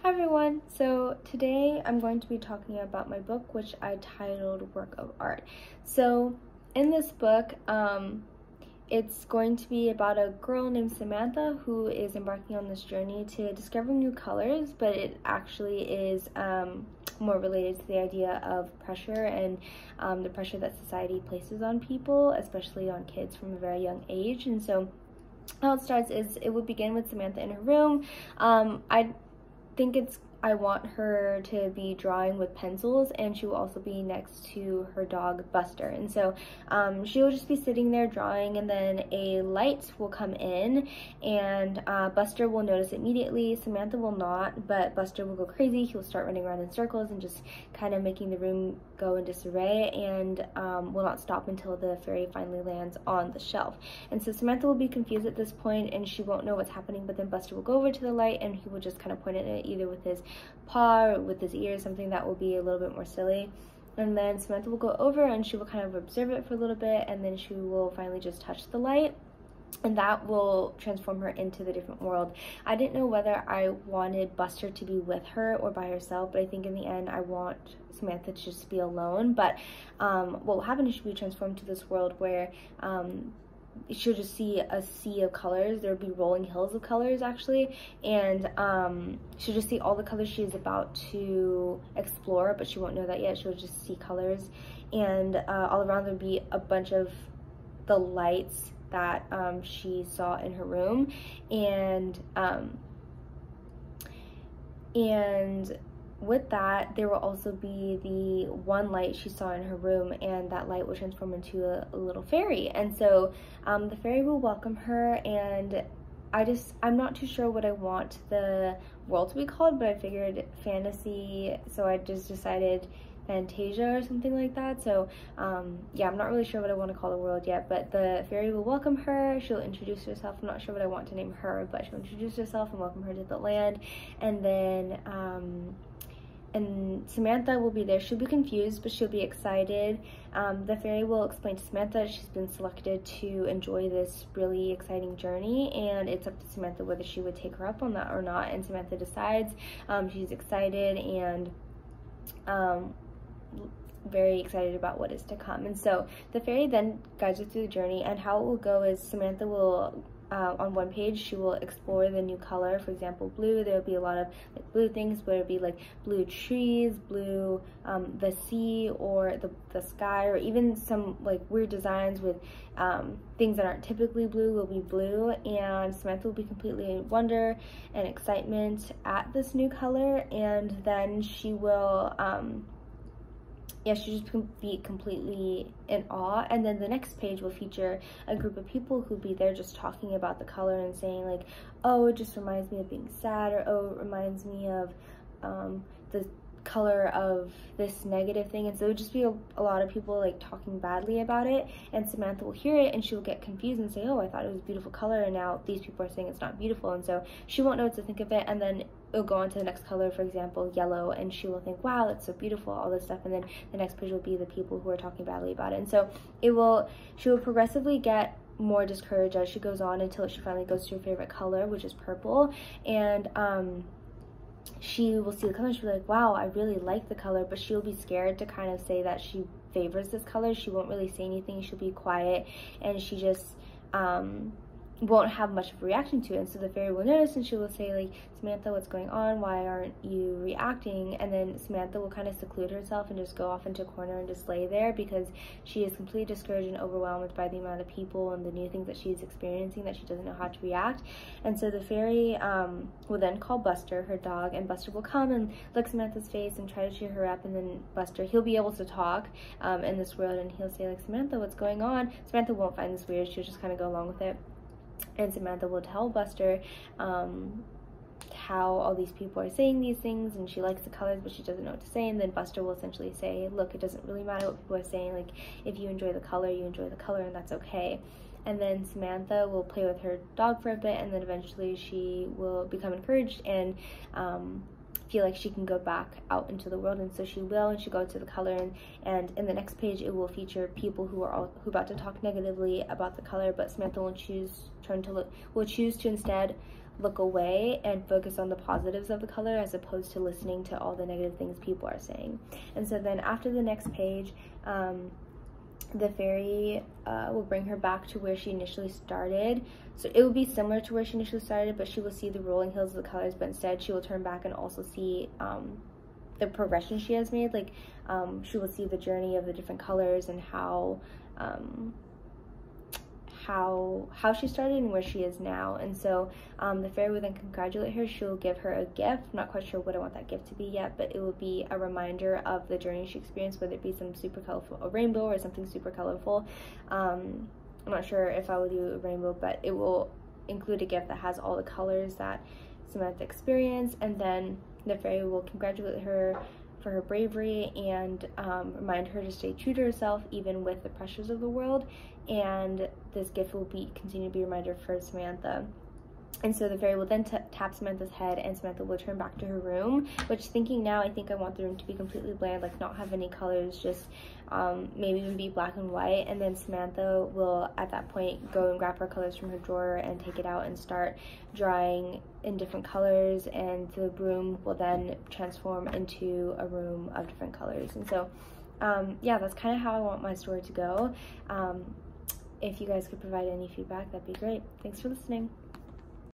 Hi everyone! So today I'm going to be talking about my book, which I titled Work of Art. So in this book, it's going to be about a girl named Samantha who is embarking on this journey to discover new colors, but it actually is more related to the idea of pressure and the pressure that society places on people, especially on kids from a very young age. And so how it starts is it would begin with Samantha in her room. I want her to be drawing with pencils, and she will also be next to her dog Buster. And so she will just be sitting there drawing, and then a light will come in, and Buster will notice immediately. Samantha will not, but Buster will go crazy. He'll start running around in circles and just kind of making the room go in disarray, and will not stop until the fairy finally lands on the shelf. And so Samantha will be confused at this point, and she won't know what's happening, but then Buster will go over to the light, and he will just kind of point at it either with his paw or with his ear, something that will be a little bit more silly. And then Samantha will go over and she will kind of observe it for a little bit, and then she will finally just touch the light, and that will transform her into the different world. I didn't know whether I wanted Buster to be with her or by herself, but I think in the end I want Samantha to just be alone. But what will happen is she'll be transformed to this world where she'll just see a sea of colors. There'll be rolling hills of colors actually, and she'll just see all the colors she's about to explore, but she won't know that yet. She'll just see colors, and all around there'll be a bunch of the lights that she saw in her room, and with that, there will also be the one light she saw in her room, and that light will transform into a little fairy. And so the fairy will welcome her, and I'm not too sure what I want the world to be called, but I figured fantasy, so I just decided Fantasia or something like that. So yeah, I'm not really sure what I want to call the world yet, but the fairy will welcome her. She'll introduce herself. I'm not sure what I want to name her, but she'll introduce herself and welcome her to the land. And then and Samantha will be there. She'll be confused, but she'll be excited. The fairy will explain to Samantha that she's been selected to enjoy this really exciting journey, and it's up to Samantha whether she would take her up on that or not. And Samantha decides. She's excited and very excited about what is to come. And so the fairy then guides her through the journey, and how it will go is Samantha will on one page she will explore the new color. For example, blue. There will be a lot of like blue things, but it'll be like blue trees, blue the sea, or the sky, or even some like weird designs with things that aren't typically blue will be blue. And Samantha will be completely in wonder and excitement at this new color, and then she will she'll just be completely in awe. And then the next page will feature a group of people who'll be there just talking about the color and saying like, oh, it just reminds me of being sad, or oh, it reminds me of the color of this negative thing. And so it would just be a lot of people like talking badly about it, and Samantha will hear it and she will get confused and say, oh, I thought it was a beautiful color, and now these people are saying it's not beautiful. And so she won't know what to think of it, and then it'll go on to the next color, for example yellow, and she will think, wow, that's so beautiful, all this stuff. And then the next page will be the people who are talking badly about it. And so she will progressively get more discouraged as she goes on until she finally goes to her favorite color, which is purple. And she will see the color and she'll be like, wow, I really like the color, but she'll be scared to kind of say that she favors this color. She won't really say anything. She'll be quiet, and she just won't have much of a reaction to it. And so the fairy will notice, and she will say like, Samantha, what's going on? Why aren't you reacting? And then Samantha will kind of seclude herself and just go off into a corner and just lay there, because she is completely discouraged and overwhelmed by the amount of people and the new things that she's experiencing that she doesn't know how to react. And so the fairy will then call Buster, her dog, and Buster will come and lick Samantha's face and try to cheer her up. And then Buster, he'll be able to talk in this world, and he'll say like, Samantha, what's going on? Samantha won't find this weird. She'll just kind of go along with it. And Samantha will tell Buster how all these people are saying these things, and she likes the colors but she doesn't know what to say. And then Buster will essentially say, look, it doesn't really matter what people are saying. Like, if you enjoy the color, you enjoy the color, and that's okay. And then Samantha will play with her dog for a bit, and then eventually she will become encouraged and feel like she can go back out into the world. And so she will, and she goes to the color, and in the next page it will feature people who are about to talk negatively about the color, but Samantha will choose to instead look away and focus on the positives of the color as opposed to listening to all the negative things people are saying. And so then after the next page, the fairy will bring her back to where she initially started. So it will be similar to where she initially started, but she will see the rolling hills of the colors, but instead she will turn back and also see the progression she has made. Like she will see the journey of the different colors and how she started and where she is now. And so the fairy will then congratulate her. She'll give her a gift. I'm not quite sure what I want that gift to be yet, but it will be a reminder of the journey she experienced, whether it be some super colorful, a rainbow, or something super colorful. I'm not sure if I will do a rainbow, but it will include a gift that has all the colors that Samantha experienced. And then the fairy will congratulate her for her bravery and remind her to stay true to herself even with the pressures of the world. And this gift will continue to be a reminder for Samantha. And so the fairy will then tap Samantha's head, and Samantha will turn back to her room, which, thinking now, I think I want the room to be completely bland, like not have any colors, just maybe even be black and white. And then Samantha will at that point go and grab her colors from her drawer and take it out and start drawing in different colors, and the room will then transform into a room of different colors. And so yeah, that's kind of how I want my story to go. If you guys could provide any feedback, that'd be great. Thanks for listening.